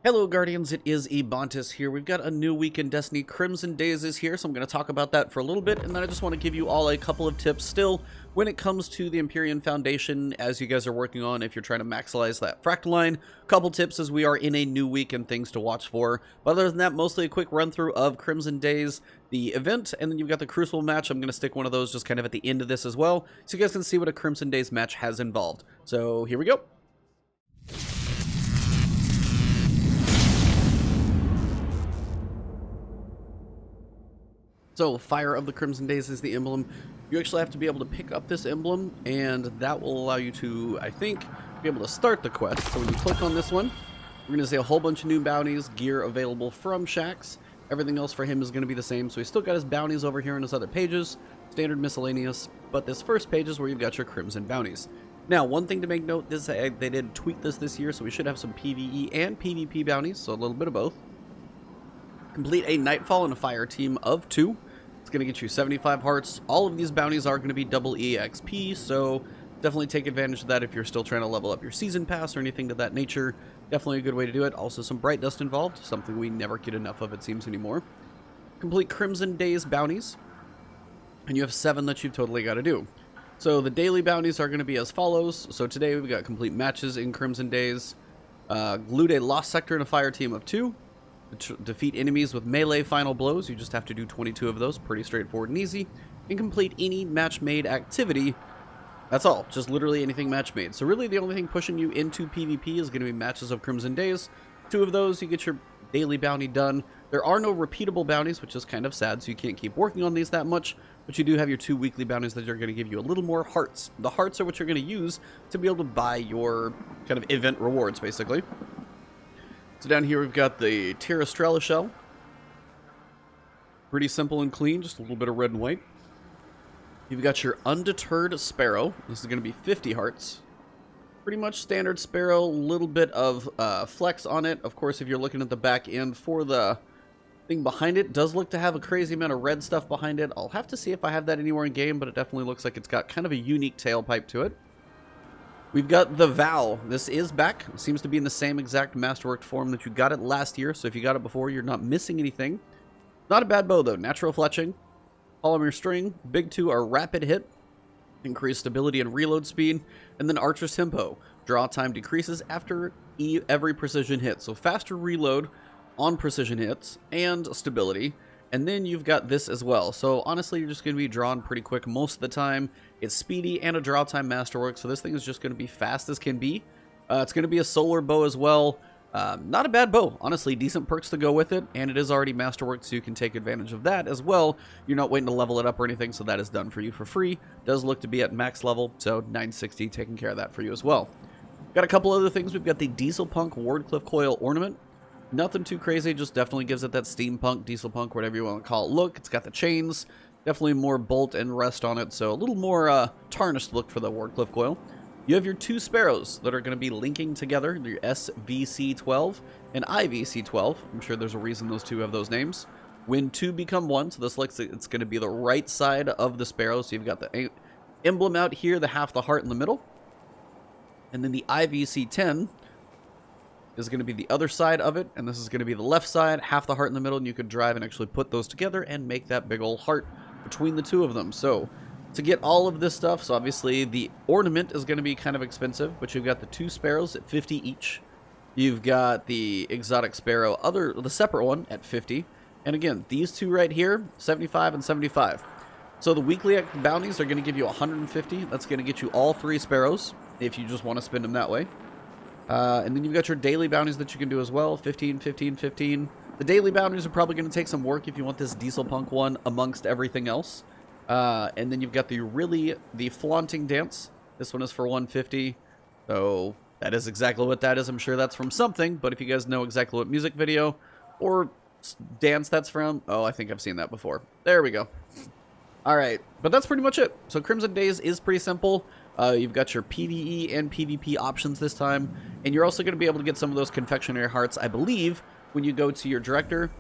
Hello Guardians, it is Ebontis here. We've got a new week in Destiny. Crimson Days is here, so I'm going to talk about that for a little bit, and then I just want to give you all a couple of tips still when it comes to the Empyrean Foundation as you guys are working on if you're trying to maximize that Fractaline. Couple tips as we are in a new week and things to watch for. But other than that, mostly a quick run through of Crimson Days, the event, and then you've got the Crucible match. I'm going to stick one of those just kind of at the end of this as well, so you guys can see what a Crimson Days match has involved. So here we go. So, Fire of the Crimson Days is the emblem. You actually have to be able to pick up this emblem, and that will allow you to, I think, be able to start the quest. So when you click on this one, we're going to see a whole bunch of new bounties, gear available from Shax. Everything else for him is going to be the same. So he's still got his bounties over here in his other pages, standard miscellaneous, but this first page is where you've got your Crimson bounties. Now, one thing to make note is they did tweak this year, so we should have some PvE and PvP bounties, so a little bit of both. Complete a Nightfall and a Fire team of 2. It's going to get you 75 hearts. All of these bounties are going to be double EXP, so definitely take advantage of that if you're still trying to level up your season pass or anything of that nature. Definitely a good way to do it. Also some bright dust involved, something we never get enough of, it seems, anymore. Complete Crimson Days bounties, and you have 7 that you've totally got to do. So the daily bounties are going to be as follows. So today we've got complete matches in Crimson Days. Loot a Lost Sector and a Fire team of 2. Defeat enemies with melee final blows. You just have to do 22 of those. Pretty straightforward and easy. And complete any match-made activity. That's all. Just literally anything match-made. So really the only thing pushing you into PvP is going to be matches of Crimson Days. 2 of those, you get your daily bounty done. There are no repeatable bounties, which is kind of sad, so you can't keep working on these that much. But you do have your 2 weekly bounties that are going to give you a little more hearts. The hearts are what you're going to use to be able to buy your kind of event rewards, basically. So down here we've got the Terrestrial shell. Pretty simple and clean, just a little bit of red and white. You've got your Undeterred Sparrow. This is going to be 50 hearts. Pretty much standard Sparrow, a little bit of flex on it. Of course, if you're looking at the back end for the thing behind it, does look to have a crazy amount of red stuff behind it. I'll have to see if I have that anywhere in game, but it definitely looks like it's got kind of a unique tailpipe to it. We've got the Vow. This is back. It seems to be in the same exact masterworked form that you got it last year, so if you got it before, you're not missing anything. Not a bad bow, though. Natural fletching, polymer string, big 2 are rapid hit, increased stability and reload speed, and then Archer's Tempo. Draw time decreases after every precision hit, so faster reload on precision hits and stability. And then you've got this as well. So honestly, you're just going to be drawn pretty quick most of the time. It's speedy and a draw time masterwork, so this thing is just going to be fast as can be. It's going to be a solar bow as well. Not a bad bow, honestly. Decent perks to go with it, and it is already masterworked, so you can take advantage of that as well. You're not waiting to level it up or anything, so that is done for you for free. Does look to be at max level, so 960 taking care of that for you as well. Got a couple other things. We've got the Diesel Punk Wardcliff Coil Ornament. Nothing too crazy, just definitely gives it that steampunk, diesel punk, whatever you want to call it look. It's got the chains, definitely more bolt and rest on it, so a little more tarnished look for the Wardcliff coil. You have your 2 sparrows that are going to be linking together, your SVC12 and IVC12. I'm sure there's a reason those 2 have those names. When 2 become 1, so this looks like it's going to be the right side of the sparrow, so you've got the emblem out here, the half the heart in the middle. And then the IVC10 is going to be the other side of it, and this is going to be the left side, half the heart in the middle, and you could drive and actually put those together and make that big old heart between the 2 of them. So to get all of this stuff, so obviously the ornament is going to be kind of expensive, but you've got the 2 sparrows at 50 each. You've got the exotic sparrow, the separate one, at 50. And again, these 2 right here, 75 and 75. So the weekly bounties are going to give you 150. That's going to get you all 3 sparrows, if you just want to spend them that way. And then you've got your daily bounties that you can do as well, 15, 15, 15. The daily bounties are probably going to take some work if you want this Diesel Punk one amongst everything else. And then you've got the Flaunting Dance. This one is for 150. So that is exactly what that is. I'm sure that's from something, but if you guys know exactly what music video or dance that's from, oh, I think I've seen that before. There we go. All right, but that's pretty much it. So Crimson Days is pretty simple. You've got your PvE and PvP options this time, and you're also going to be able to get some of those Confectionery hearts, I believe, when you go to your director.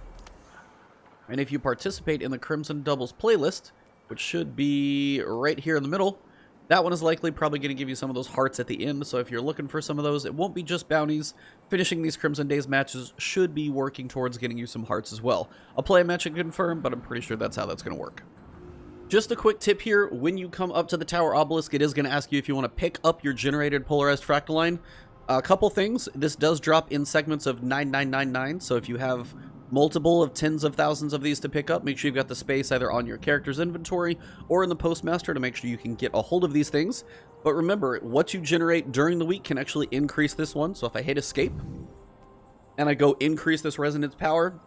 And if you participate in the Crimson Doubles playlist, which should be right here in the middle, That one is likely probably going to give you some of those hearts at the end, so if you're looking for some of those, it won't be just bounties. Finishing these Crimson Days matches should be working towards getting you some hearts as well. I'll play a match and confirm, but I'm pretty sure that's how that's going to work. Just a quick tip here, when you come up to the Tower Obelisk, it is going to ask you if you want to pick up your generated Polarized Fractaline. A couple things, this does drop in segments of 9999, so if you have multiple of tens of thousands of these to pick up, make sure you've got the space either on your character's inventory or in the Postmaster to make sure you can get a hold of these things. But remember, what you generate during the week can actually increase this one, so if I hit escape and I go increase this resonance power,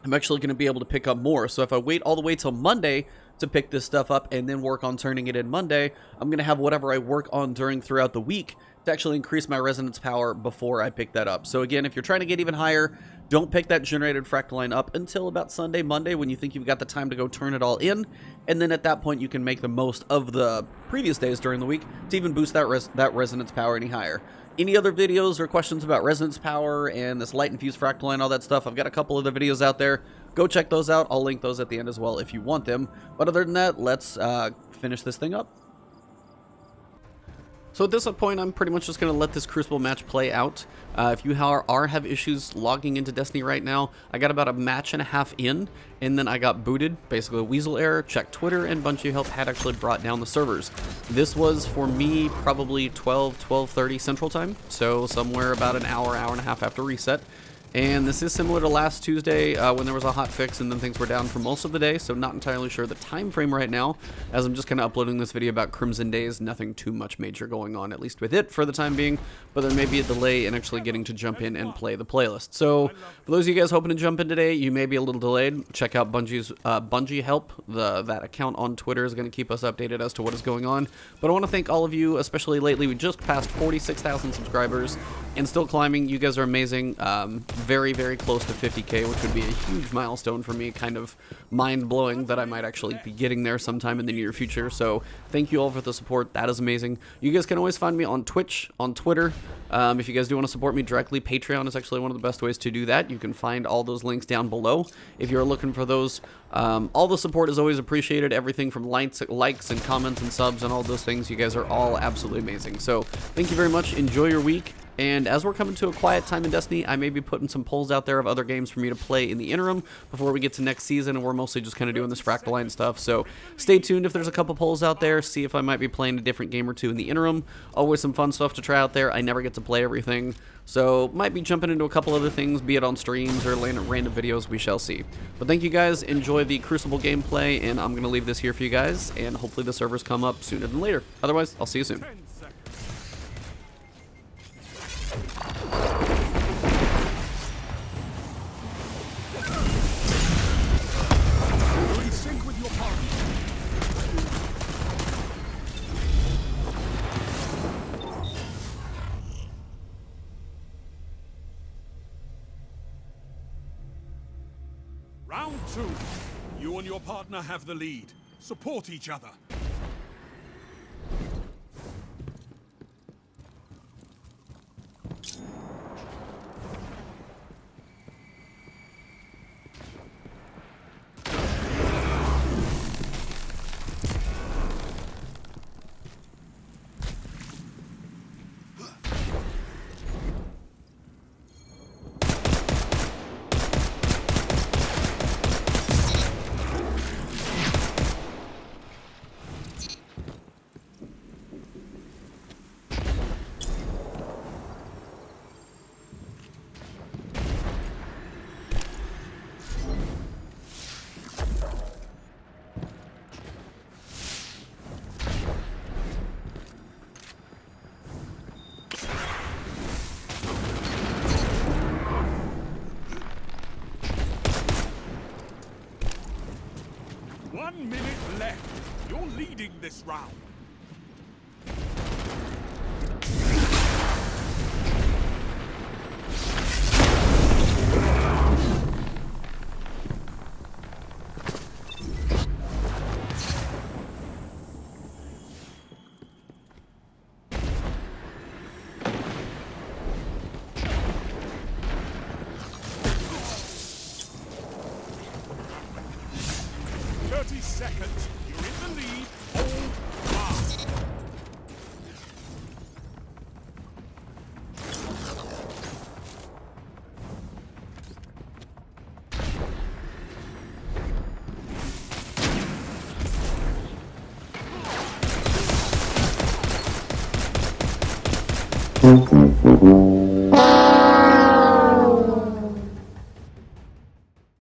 I'm actually going to be able to pick up more. So if I wait all the way till Monday to pick this stuff up and then work on turning it in Monday, I'm going to have whatever I work on throughout the week to actually increase my resonance power before I pick that up. So again, if you're trying to get even higher, don't pick that generated Fractaline up until about Sunday, Monday, when you think you've got the time to go turn it all in. And then at that point, you can make the most of the previous days during the week to even boost that resonance power any higher. Any other videos or questions about resonance power and this light infused Fractaline, all that stuff, I've got a couple of the videos out there. Go check those out. I'll link those at the end as well if you want them. But other than that, let's finish this thing up. So at this point, I'm pretty much just going to let this Crucible match play out. If you have issues logging into Destiny right now, I got about a match and a half in, and then I got booted, basically a weasel error, checked Twitter, and Bungie Help had actually brought down the servers. This was, for me, probably 12:30 Central Time, so somewhere about an hour and a half after reset. And this is similar to last Tuesday when there was a hot fix and then things were down for most of the day, so not entirely sure the time frame right now, as I'm just kind of uploading this video about Crimson Days. Nothing too much major going on, at least with it for the time being, but there may be a delay in actually getting to jump in and play the playlist. So for those of you guys hoping to jump in today, you may be a little delayed. Check out Bungie's Bungie Help. That account on Twitter is going to keep us updated as to what is going on. But I want to thank all of you, especially lately. We just passed 46,000 subscribers and still climbing. You guys are amazing. Very, very close to 50K, which would be a huge milestone for me, kind of mind-blowing that I might actually be getting there sometime in the near future. So thank you all for the support. That is amazing. You guys can always find me on Twitch, on Twitter. If you guys do want to support me directly, Patreon is actually one of the best ways to do that. You can find all those links down below if you're looking for those. All the support is always appreciated. Everything from likes and comments and subs and all those things. You guys are all absolutely amazing. So thank you very much. Enjoy your week. And as we're coming to a quiet time in Destiny, I may be putting some polls out there of other games for me to play in the interim before we get to next season, and we're mostly just kind of doing this Fractaline stuff. So stay tuned if there's a couple polls out there, see if I might be playing a different game or two in the interim. Always some fun stuff to try out there. I never get to play everything, so might be jumping into a couple other things, be it on streams or random videos, we shall see. But thank you guys, enjoy the Crucible gameplay, and I'm going to leave this here for you guys, and hopefully the servers come up sooner than later. Otherwise, I'll see you soon. Round 2. You and your partner have the lead. Support each other. You're leading this round. Seconds. You're in the lead. Hold fast. Bye.